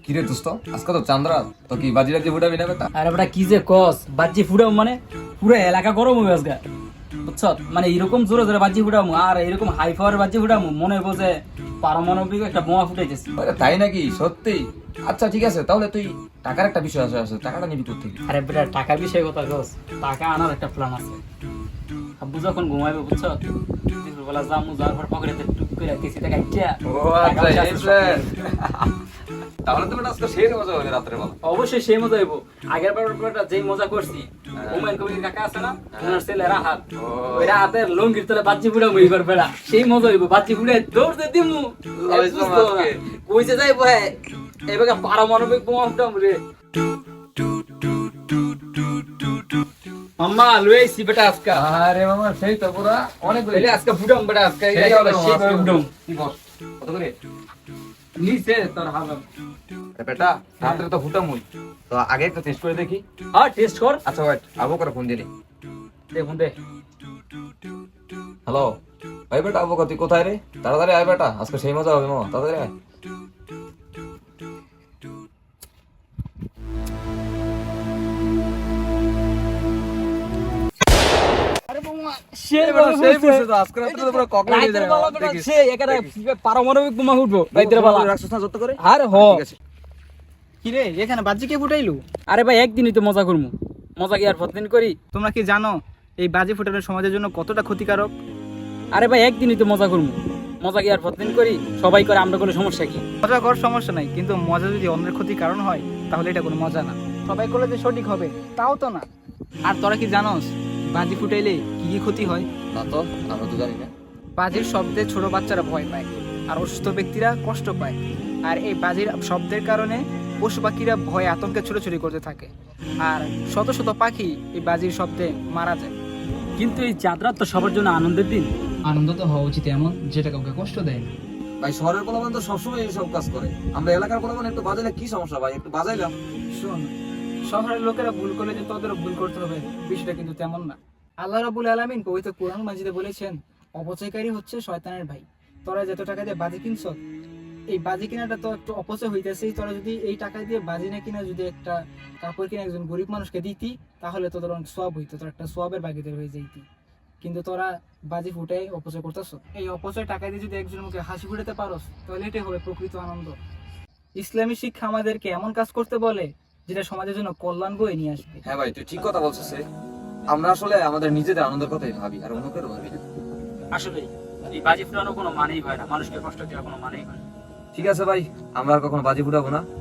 কিরে দোস্ত আজকে তো চান্দ্রা তো কি বাজি রাজি ফুটাবি না বেটা? আরে বেটা কি যে কস বাজি ফুটাও মানে পুরো এলাকা গরম হয়ে আসগা বুঝছ মানে এরকম জোরে জোরে বাজি ফুটামু আর এরকম হাই পাওয়ার বাজি ফুটামু মনে হইব যে পারমাণবিক একটা বোমা ফুটাইতেছি। আরে তাই নাকি সত্যি? আচ্ছা ঠিক আছে, তাহলে তুই টাকার একটা বিষয় আছে, টাকাটা নিবি কোথা থেকে? আরে বেটা টাকার বিষয়ে কথা কস, টাকা আনার একটা প্ল্যান আছে। আব্বু যখন ঘুমাইবে বুঝছ দুপুরবেলা জামু যাওয়ার পর পকেটে টুক করে কিছু টাকা ইচ্ছা ও আচ্ছা এই প্ল্যান। তাহলে তো বেটা আজকে শেষ মজা হবে রাত্রে বেলা। অবশ্যই সেই মজা হইব। আগের বার যেই মজা করছি হুমায়ুন কবির কাকা আছে না ওনার ছেলে রাহাত, ওই রাহাতের লঙ্গির তলে বাজি ফুটাবো এইবার বেড়া সেই মজা হইব। বাজি ফুটে দৌড় দিয়ে দিমু কইছে যাইব হ্যাঁ এবার পারমাণবিক বোমা ফুটাবো রে। মাম্মা লইছি বেটা আজকে। আরে মামা সেই তো পুরা অনেক তাইলে আজকে ফুটাম বেটা আজকে এই সেই হবে সেই করে ফুটাম। কি বস কত করে? নিচে তোর হালাম। আরে বেটা রাত্রে তো ফুটামুই, তো আগে একটা টেস্ট করে দেখি। হ্যাঁ টেস্ট কর। আচ্ছা ওয়েট, আবু করে ফোন দিনি। দেখুন দে হ্যালো ভাই বেটা, আবু তুই কোথায় রে? তাড়াতাড়ি আয় বেটা, আজকে সেই মজা হবে মামা, তাড়াতাড়ি আয়। আরে মামা সেই সেই বসে তো আজকে রাত্রে তো পুরো ককটেল হয়ে রাইতের যাবে বেলা মামা, বেটা দেখিস। সেই একারে পারমাণবিক বোমা ফুটবো রাইতের বেলা। রাখছিস না যত করে? আরে হ ঠিক আছে। কি রে এখানে বাজি কে ফুটাইলু? আরে ভাই একদিনই তো মজা করবো, মজা কি আর প্রতিদিন করি? তোমরা কি জানো এই বাজি ফুটানো সমাজের জন্য কতটা ক্ষতিকারক? আরে ভাই একদিনই তো মজা করবো, মজা কি আর প্রতিদিন করি? সবাই করে আমরা কোনো সমস্যা কি? মজা কর সমস্যা নাই, কিন্তু মজা যদি অন্যের ক্ষতির কারণ হয় তাহলে এটা কোনো মজা না। সবাই করলে যে সঠিক হবে তাও তো না। আর তোরা কি জানোস বাজি ফুটাইলে কি কি ক্ষতি হয়? না তো, আমরা তো জানি না। বাজির শব্দে ছোট বাচ্চারা ভয় পায় আর অসুস্থ ব্যক্তিরা কষ্ট পায়। আর এই বাজির শব্দের কারণে পশু পাখিরা ভয়ে আতঙ্কে ছুটোছুটি করতে থাকে। আর শত শত পাখি এই বাজির শব্দে মারা যায়। কিন্তু এই যাত্রা তো সবার জন্য আনন্দের দিন। আনন্দ তো হওয়া উচিত এমন যেটা কাউকে কষ্ট দেয় না। ভাই শহরের পোলাপান তো সবসময় এইসব কাজ করে, আমরা এলাকার পোলাপান একটু বাজাইলে কি সমস্যা ভাই? একটু বাজাইলাম। শোন, শহরের লোকেরা ভুল করলে যে তাদেরও ভুল করতে হবে বিষয়টা কিন্তু তেমন না। আল্লাহ রাব্বুল আলামিন পবিত্র কোরআন মাজিদে বলেছেন অপচয়কারী হচ্ছে শয়তানের ভাই। তোরা যত টাকা দিয়ে বাজি কিনছ, এই বাজি কেনাটা তো একটু অপচয় হইতেছে। তোরা যদি এই টাকা দিয়ে বাজি না কিনা যদি একটা কাপড় কিনে একজন গরিব মানুষকে দিতি তাহলে তোদের অনেক সওয়াব হইতো, তোর একটা সওয়াবের ভাগীদার হয়ে যাইতি। কিন্তু তোরা বাজি ফুটে অপচয় করতেছ। এই অপচয় টাকা দিয়ে যদি একজনের মুখে হাসি ফুটাতে পারোস তাহলে এটাই হবে প্রকৃত আনন্দ। ইসলামী শিক্ষা আমাদেরকে এমন কাজ করতে বলে যেটা সমাজের জন্য কল্যাণ বয়ে নিয়ে আসবে। হ্যাঁ ভাই তুই ঠিক কথা বলছিস রে। আমরা আসলে আমাদের নিজেদের আনন্দের কথাই ভাবি আর অন্যকেও ভাবি না। আসলে এই বাজি ফুটানো কোনো মানেই হয় না, মানুষকে কষ্ট দেওয়া কোনো মানেই হয় না। ঠিক আছে ভাই, আমরা আর কখনো বাজি ফুটাবো না।